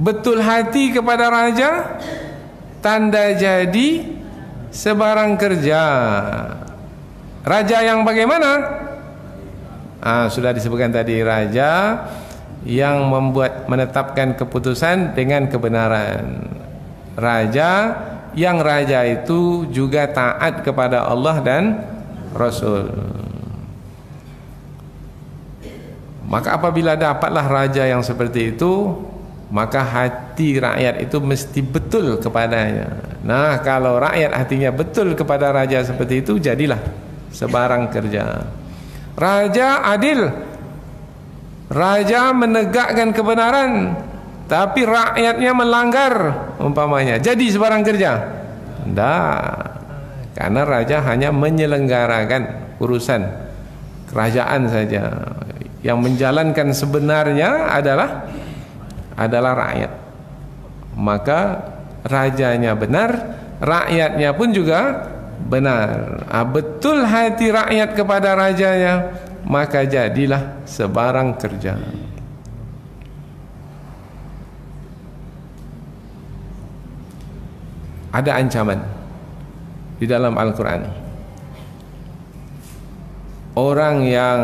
betul hati kepada raja, tanda jadi sebarang kerja. Raja yang bagaimana? Sudah disebutkan tadi, raja yang menetapkan keputusan dengan kebenaran. Raja yang raja itu juga taat kepada Allah dan Rasul. Maka apabila dapatlah raja yang seperti itu, maka hati rakyat itu mesti betul kepadanya. Nah, kalau rakyat hatinya betul kepada raja seperti itu, jadilah sebarang kerja. Raja adil, raja menegakkan kebenaran, tapi rakyatnya melanggar umpamanya, jadi sebarang kerja? Tidak, karena raja hanya menyelenggarakan urusan kerajaan saja. Yang menjalankan sebenarnya adalah rakyat. Maka rajanya benar, rakyatnya pun juga benar. Betul hati rakyat kepada rajanya, maka jadilah sebarang kerja. Ada ancaman di dalam Al-Quran. Orang yang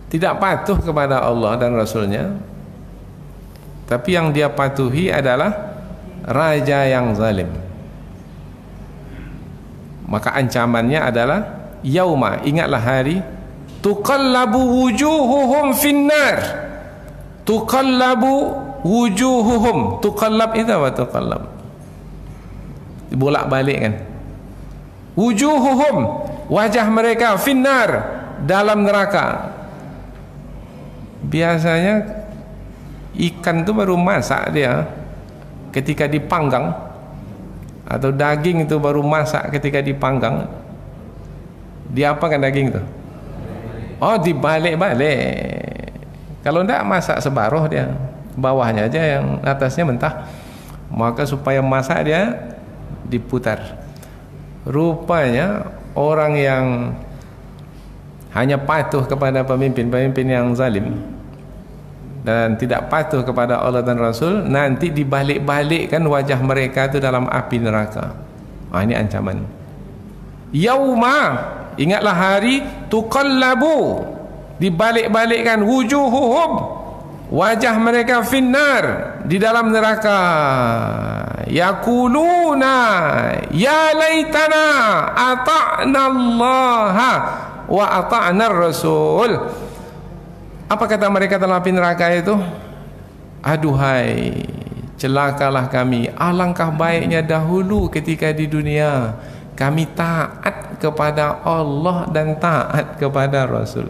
tidak patuh kepada Allah dan Rasulnya, tapi yang dia patuhi adalah raja yang zalim, maka ancamannya adalah yauma, ingatlah hari, tuqallabu wujuhuhum finnar. Tuqallabu wujuhuhum, tuqallab itu apa? Tuqallab, bolak-balik kan. Wujuhuhum, wajah mereka, finnar, dalam neraka. Biasanya ikan itu baru masak dia ketika dipanggang, atau daging itu baru masak ketika dipanggang. Diapakan daging itu? Oh, dibalik-balik. Kalau tidak, masak separuh dia, bawahnya aja, yang atasnya mentah. Maka supaya masak dia diputar. Rupanya orang yang hanya patuh kepada pemimpin-pemimpin yang zalim dan tidak patuh kepada Allah dan Rasul, nanti dibalik-balikkan wajah mereka itu dalam api neraka. Ini ancaman. Yauma, ingatlah hari, tuqallabu, dibalik-balikkan, wujuhuhum, wajah mereka, finnar, di dalam neraka. Yaquluna ya laitana ata'na Allah wa ata'na Rasul. Apa kata mereka dalam api neraka itu? Aduhai, celakalah kami, alangkah baiknya dahulu ketika di dunia kami taat kepada Allah dan taat kepada Rasul.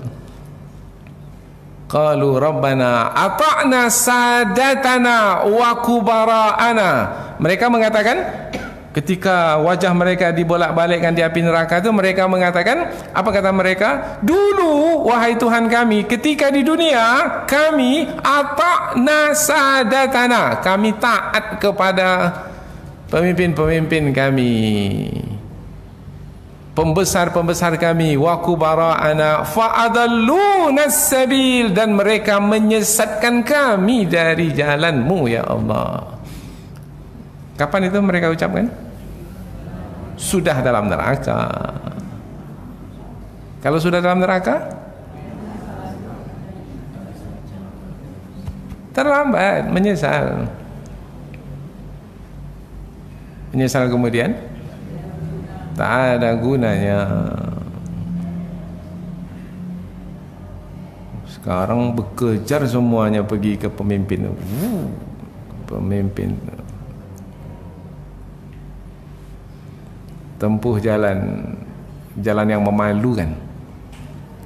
Qalu rabbana ata'na sadatana wa kubara'ana. Mereka mengatakan, ketika wajah mereka dibolak-balikkan di api neraka itu, mereka mengatakan, apa kata mereka? Dulu wahai Tuhan kami, ketika di dunia kami ata'na sadatana, kami taat kepada pemimpin-pemimpin kami, pembesar-pembesar kami, wa kubara'ana fa'adalluna as-sabil, dan mereka menyesatkan kami dari jalanmu ya Allah. Kapan itu mereka ucapkan? Sudah dalam neraka. Kalau sudah dalam neraka, terlambat, menyesal. Menyesal kemudian tak ada gunanya. Sekarang bekejar semuanya pergi ke pemimpin. Pemimpin tempuh jalan yang memalukan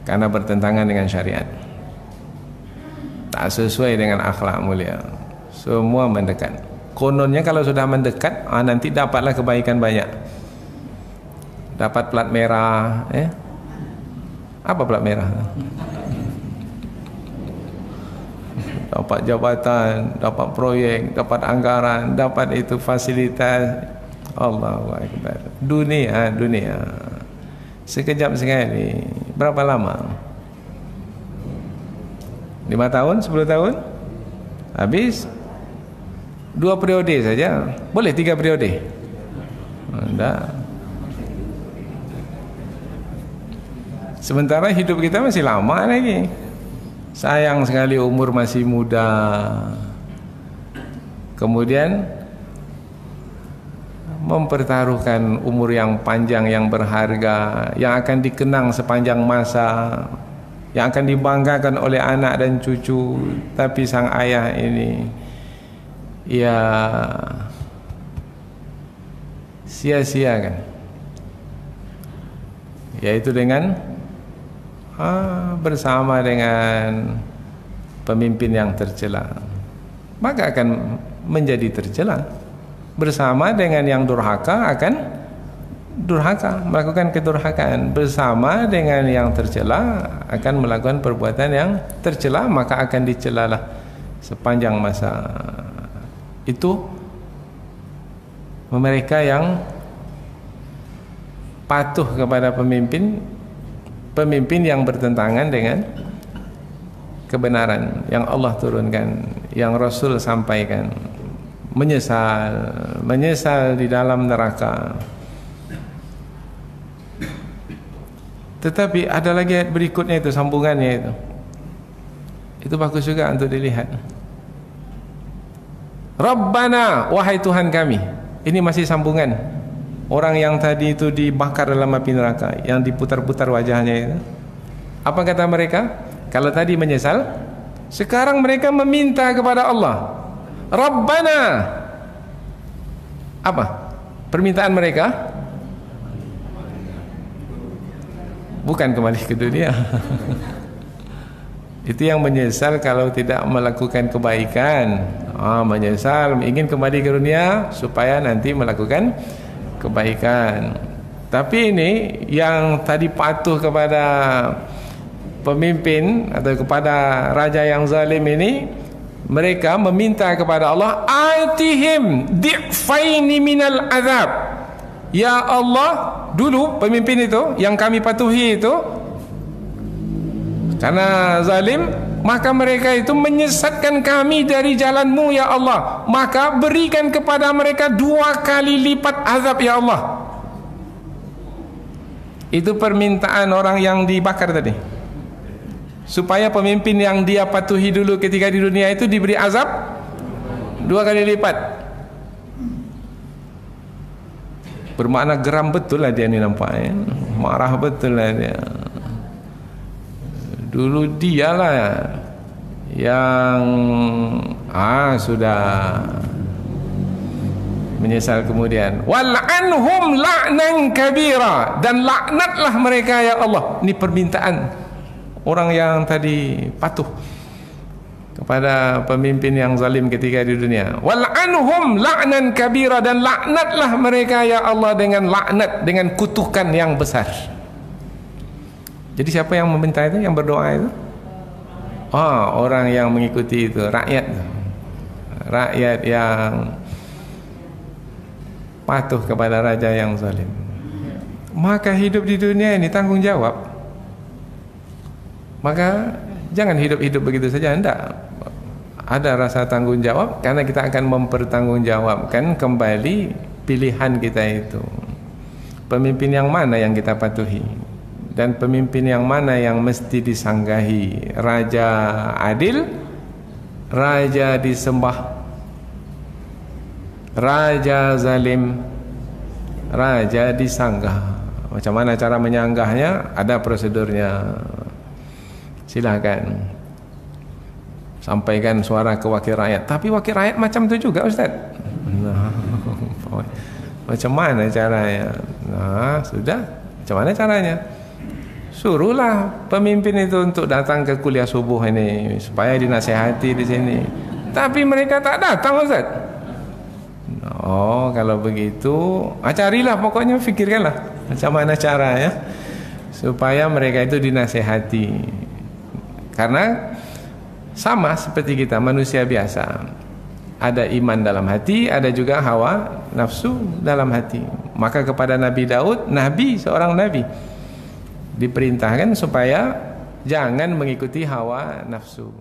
karena bertentangan dengan syariat, tak sesuai dengan akhlak mulia. Semua mendekat. Kononnya kalau sudah mendekat, nanti dapatlah kebaikan banyak. Dapat plat merah, apa plat merah? Dapat jabatan, dapat proyek, dapat anggaran, dapat itu fasilitas. Allahu Akbar. Dunia sekejap sekali. Berapa lama? 5 tahun, 10 tahun? Habis 2 periode saja. Boleh 3 periode? Tidak. Sementara hidup kita masih lama lagi. Sayang sekali umur masih muda. Kemudian mempertaruhkan umur yang panjang, yang berharga, yang akan dikenang sepanjang masa, yang akan dibanggakan oleh anak dan cucu. Tapi sang ayah ini ya sia-siakan, yaitu dengan bersama dengan pemimpin yang tercela, maka akan menjadi tercela. Bersama dengan yang durhaka akan durhaka, melakukan kedurhakaan. Bersama dengan yang tercela akan melakukan perbuatan yang tercela, maka akan dicelalah sepanjang masa. Itu mereka yang patuh kepada pemimpin yang bertentangan dengan kebenaran yang Allah turunkan, yang Rasul sampaikan. Menyesal di dalam neraka. Tetapi ada lagi ayat berikutnya, itu sambungannya itu bagus juga untuk dilihat. Rabbana, wahai Tuhan kami. Ini masih sambungan. Orang yang tadi itu dibakar dalam api neraka, yang diputar-putar wajahnya itu. Apa kata mereka? Kalau tadi menyesal, sekarang mereka meminta kepada Allah. Rabbana. Apa permintaan mereka? Bukan kembali ke dunia. Itu yang menyesal kalau tidak melakukan kebaikan. Menyesal, ingin kembali ke dunia supaya nanti melakukan kebaikan. Tapi ini yang tadi patuh kepada pemimpin atau kepada raja yang zalim ini, mereka meminta kepada Allah, atihim di'faini minal azab. Ya Allah, dulu pemimpin itu yang kami patuhi itu karena zalim, maka mereka itu menyesatkan kami dari jalan-Mu ya Allah, maka berikan kepada mereka 2 kali lipat azab ya Allah. Itu permintaan orang yang dibakar tadi, supaya pemimpin yang dia patuhi dulu ketika di dunia itu diberi azab 2 kali lipat. Bermakna geram betul lah dia ni nampaknya, marah betul lah dia. Dulu dialah yang sudah menyesal kemudian. Wal'anhum la'nan kabira, dan laknatlah mereka ya Allah. Ini permintaan orang yang tadi patuh kepada pemimpin yang zalim ketika di dunia. Wal'anhum la'nan kabira, dan laknatlah mereka ya Allah dengan laknat, dengan kutukan yang besar. Jadi siapa yang meminta itu, yang berdoa itu? Orang yang mengikuti itu, rakyat yang patuh kepada raja yang zalim. Maka hidup di dunia ini tanggung jawab. Maka jangan hidup-hidup begitu saja, hendak ada rasa tanggung jawab, karena kita akan mempertanggungjawabkan kembali pilihan kita itu. Pemimpin yang mana yang kita patuhi, dan pemimpin yang mana yang mesti disanggahi. Raja adil, raja disembah, raja zalim, raja disanggah. Macam mana cara menyanggahnya? Ada prosedurnya. Silakan sampaikan suara ke wakil rakyat. Tapi wakil rakyat macam tu juga, Ustaz. Macam mana caranya? Sudah. Macam mana caranya? Suruhlah pemimpin itu untuk datang ke kuliah subuh ini supaya dinasihati di sini. Tapi mereka tak datang, Ustaz. Kalau begitu, carilah, pokoknya fikirkanlah macam mana caranya supaya mereka itu dinasihati. Karena sama seperti kita manusia biasa, ada iman dalam hati, ada juga hawa nafsu dalam hati. Maka kepada Nabi Daud, seorang nabi, diperintahkan supaya jangan mengikuti hawa nafsu.